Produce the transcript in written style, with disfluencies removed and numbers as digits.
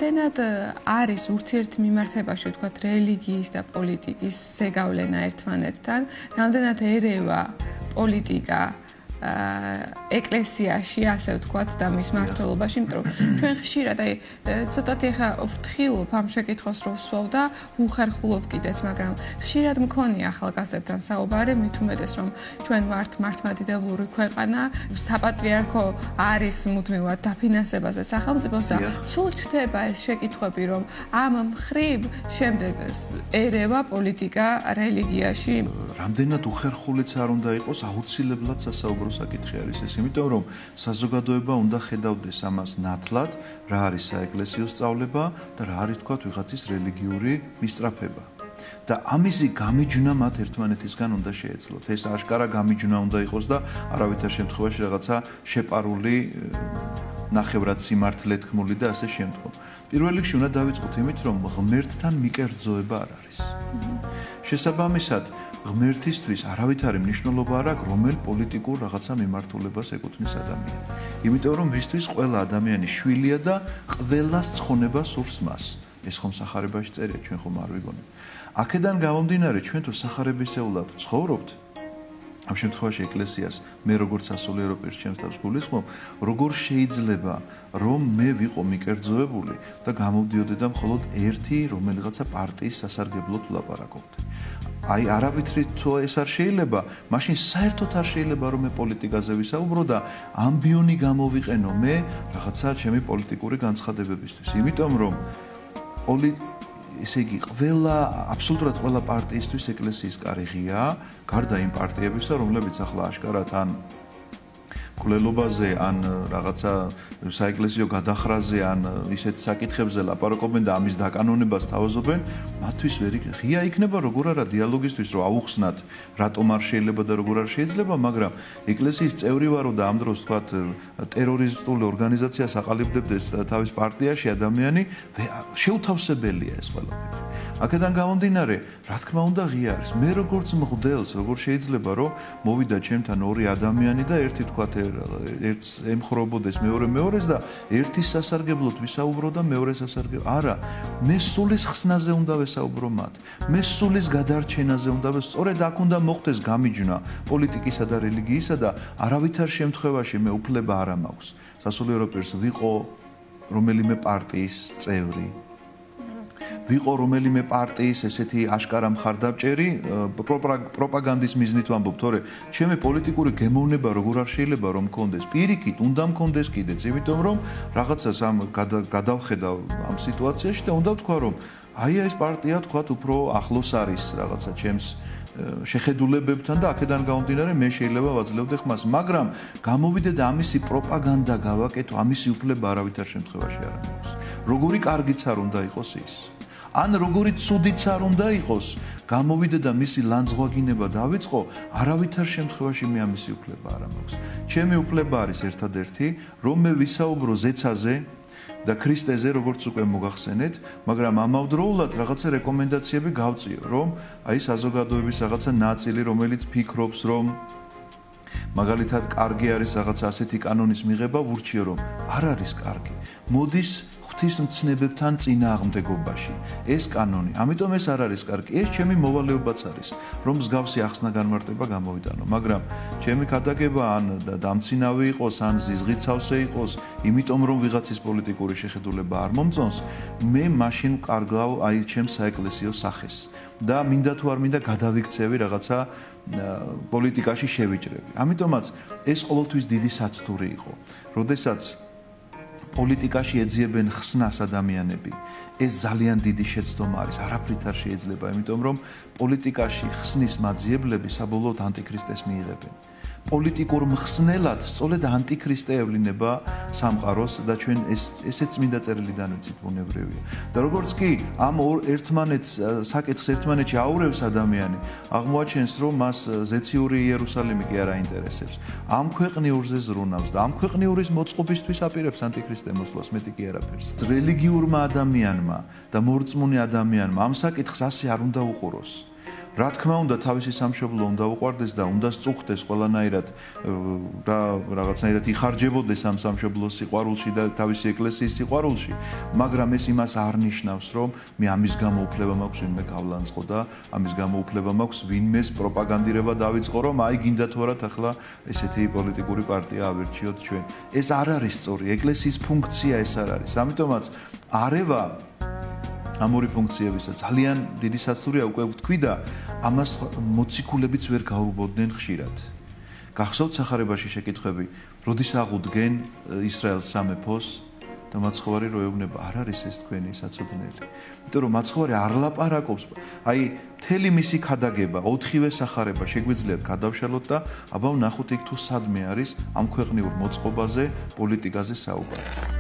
Დენად არის ურთიერთმიმართებაში ვთქვათ რელიგიის და პოლიტიკის ზეგავლენა ერთმანეთთან, რამდენად ერევა პოლიტიკა ეკლესიაში, ასე ვთქვათ, და მის მმართველობაში, იმიტომ რომ ჩვენ ხშირად ცოტათი ახლა ვფრთხილობ ამ შეკითხვას რომ ვსვავ და უხერხულობ კიდეც, მაგრამ ხშირად მქონია ახალგაზრდებთან საუბარი, მით უმეტეს რომ ჩვენ ვართ მართლმადიდებლური ქვეყანა, საპატრიარქო არის მუდმივად დაფინანსებაზე სახელმწიფოს და სულ ჩდება ეს შეკითხვები, რომ ამ მხრივ შემდეგ ერევა პოლიტიკა რელიგიაში. რამდენად უხერხულიც არ უნდა იყოს, აუცილებლად სასაუბრო საკითხი არის ეს, იმიტომ რომ საზოგადოება უნდა ხედავდეს ამას ნათლად, რა არის საეკლესიო სწავლება და რა არის თქვათ ვიღაცის რელიგიური მისწრაფება. და ამისი გამიჯვნა მათ ერთმანეთისგან უნდა შეეძლოთ. ეს აშკარა გამიჯვნა უნდა იყოს და არავითარ შემთხვევაში რაღაცა შეპარული ნახევრად სიმართლე თქმული და ასე შემდგომ. პირველ რიგში უნდა დავიწყოთ იმით, რომ ღმერთთან მიკერძოება არ არის. შესაბამისად, ღმერთისთვის არავითარი მნიშვნელობა არ აქვს, რომელ პოლიტიკურ რაღაცა მიმართულებას ეკუთვნის ადამიანი. იმიტომ რომ მისთვის ყველა ადამიანი შვილია და ყველას ცხონება სურს მას. ეს ხომ სახარებაში წერია, ჩვენ ხომ არ ვიგონებთ. აქედან გამომდინარე, ჩვენ თუ სახარებისეულად ცხოვრობთ, ამ შემთხვევაში ეკლესიას მე როგორც სასულიერო პირს ჩემს თავს გულისხმობ, როგორ შეიძლება რომ მე ვიყო მიკერძოებული და გამოვდიოდი და მხოლოდ ერთი რომელიღაცა პარტიის სასარგებლოდ ვლაპარაკობდი. აი არავითრით თუ ეს არ შეიძლება, მაშინ საერთოდ არ შეიძლება რომ მე პოლიტიკაზე ვისაუბრო და ამბიონი გამოვიყენო მე რაღაცა ჩემი პოლიტიკური განცხადებებისთვის. იმიტომ რომ ესე იგი აბსოლუტურად ყველა პარტიისთვის ეკლესიის კარი ღია, გარდა იმ პარტიებისა, რომლებიც ახლა აშკარად ან მკვლელობაზე, ან რაღაცა საეკლესიო გადახრაზე, ან ისეთ საკითხებზე ლაპარაკობენ და ამის დაკანონებას თავაზობენ, მათთვის ვერ ღია იქნება როგორ არა დიალოგისთვის, რომ აუხსნათ, რატომ არ შეიძლება და როგორ არ შეიძლება, მაგრამ ეკლესიის წევრი ვარო და ამ დროს თქვათ ტერორისტული ორგანიზაციას აყალიბდებდეს თავის პარტიაში ადამიანი, შეუთავსებელია ეს ყველაფერი. აქედან გამომდინარე, რა თქმა უნდა ღია არის. მე როგორც მღვდელს, როგორ შეიძლება რომ მოვიდა ჩემთან ორი ადამიანი და ერთი თქვათ ერთს ემხრობოდეს მეორეს და ერთის სასარგებლოდ ვისაუბრო და მეორე სასარგებლოდ. არა, მე სულის ხსნაზე უნდა ვესაუბრო მათ. მე სულის გადარჩენაზე უნდა სწორედ აქ უნდა მოხდეს გამიჯვნა პოლიტიკისა და რელიგიისა და არავითარ შემთხვევაში მე უფლება არ მაქვს. სასულიერო პირს ვიყო რომელიმე პარტიის წევრი. ვიყო რომელიმე პარტიის ესეთი აშკარა მხარდამჭერი, პროპაგანდის მიზნით ვამბობ, თორე ჩემი პოლიტიკური გემოვნება როგორ არ შეიძლება რომ მქონდეს, პირიქით უნდა მქონდეს კიდეც, იმიტომ რომ რაღაცას ამ გადავხედავ ამ სიტუაციაში და უნდა ვთქვა რომ აი ეს პარტია თქვათ უფრო ახლოს არის რაღაცა ჩემს შეხედულებებთან და აქედან გამომდინარე მე შეიძლება ვაძლევდე ხმას, მაგრამ გამოვიდე და ამისი პროპაგანდა გავაკეთო, ამისი უფლება არავითარ შემთხვევაში არ მაქვს. როგორი კარგიც არ უნდა იყოს ის. ან როგორი ცუდიც არ უნდა იყოს, გამოვიდე და მისი ლანძღვაგინება დავიწყო, არავითარ შემთხვევაში მე ამისი უფლება არ მაქვს. ჩემი უფლება არის ერთადერთი, რომ მე ვისაუბრო ზეცაზე და ქრისტეზე, როგორც უკვე მოგახსენეთ, მაგრამ ამავდროულად რაღაცა რეკომენდაციები გავწიო, რომ აი საზოგადოების რაღაცა ნაწილი, რომელიც ფიქრობს, რომ მაგალითად კარგი არის რაღაცა ასეთი კანონის მიღება, ვურჩიო რომ არ არის კარგი. მოდის ღვთისმცნებებთან წინააღმდეგობაში ეს კანონი. ამიტომ ეს არ არის კარგი. ეს ჩემი მოვალეობაც არის, რომ მსგავსი ახსნა განმარტება გამოვიტანო, მაგრამ ჩემი ქადაგება ან დამცინავი იყოს, ან ზიზღიცავსე იყოს, იმიტომ რომ ვიღაცის პოლიტიკური შეხედულება არ მომწონს, მე მაშინ ვკარგავ აი ჩემს საეკლესიო სახეს და მინდა თუ არ მინდა გადავიქცევი რაღაცა პოლიტიკაში შევიჭრები. ამიტომაც ეს ყოველთვის დიდი საცდური იყო. როდესაც პოლიტიკაში ეძიებენ ხსნას ადამიანები, ეს ძალიან დიდი შეცდომა არის, არაფრით არ შეიძლება, იმიტომ რომ პოლიტიკაში ხსნის მაძიებლები საბოლოოდ ანტიქრისტეს მიიღებენ. პოლიტიკურ მხსნელად სწორედ ანტიქრისტე ევლინება სამყაროს და ჩვენ ესეც მინდა წერილიდან ვიცით ბუნებრივია. და როგორც კი ამ საკითხს ერთმანეთში აურევს ადამიანი, აღმოაჩენს რომ მას ზეციური იერუსალიმი კი არ აინტერესებს. ამ ქვეყნიურზე ზრუნავს და ამ ქვეყნიურის მოწყობისთვის აპირებს ანტიქრისტე მოსვლას, მეტი კი არაფერს. რელიგიურმა ადამიანმა და მორწმუნე ადამიანმა ამ საკითხს ასე არ უნდა უყუროს. რა თქმა უნდა, თავისი სამშობლო უნდა უყვარდეს და უნდა სწუხდეს ყველანაირად და რაღაცნაირად იხარჯებოდეს ამ სამშობლოს სიყვარულში და თავისი ეკლესიის სიყვარულში, მაგრამ ეს იმას არ ნიშნავს, რომ მე ამის გამო უფლება მაქვს ვინმე გავლანწყო და ამის გამო უფლება მაქვს ვინმეს პროპაგანდირება დავიწყო, რომ აი გინდა თუ არა ახლა ესეთი პოლიტიკური პარტია ავირჩიოთ ჩვენ. ეს არ არის სწორი, ეკლესიის ფუნქცია ეს არ არის. ამიტომაც არევა ამ ორი ფუნქციებისა ძალიან დიდი საცდურია უკვე ვთქვი და ამას მოციქულებიც ვერ გაურბოდნენ ხშირად. გახსოვთ სახარებაში შეკითხვები, როდის აღუდგენ ისრაელს სამეფოს და მაცხოვარი რო ეუბნება, არ არის ეს თქვენი საწოდნელი. იმიტომ რომ მაცხოვარი არ ლაპარაკობს, აი მთელი მისი ქადაგება, 4-ვე სახარება შეგვიძლიათ გადავშალოთ და აბა ვნახოთ იქ თუ სადმე არის ამ ქვეყნიურ მოწყობაზე, პოლიტიკაზე საუბარი.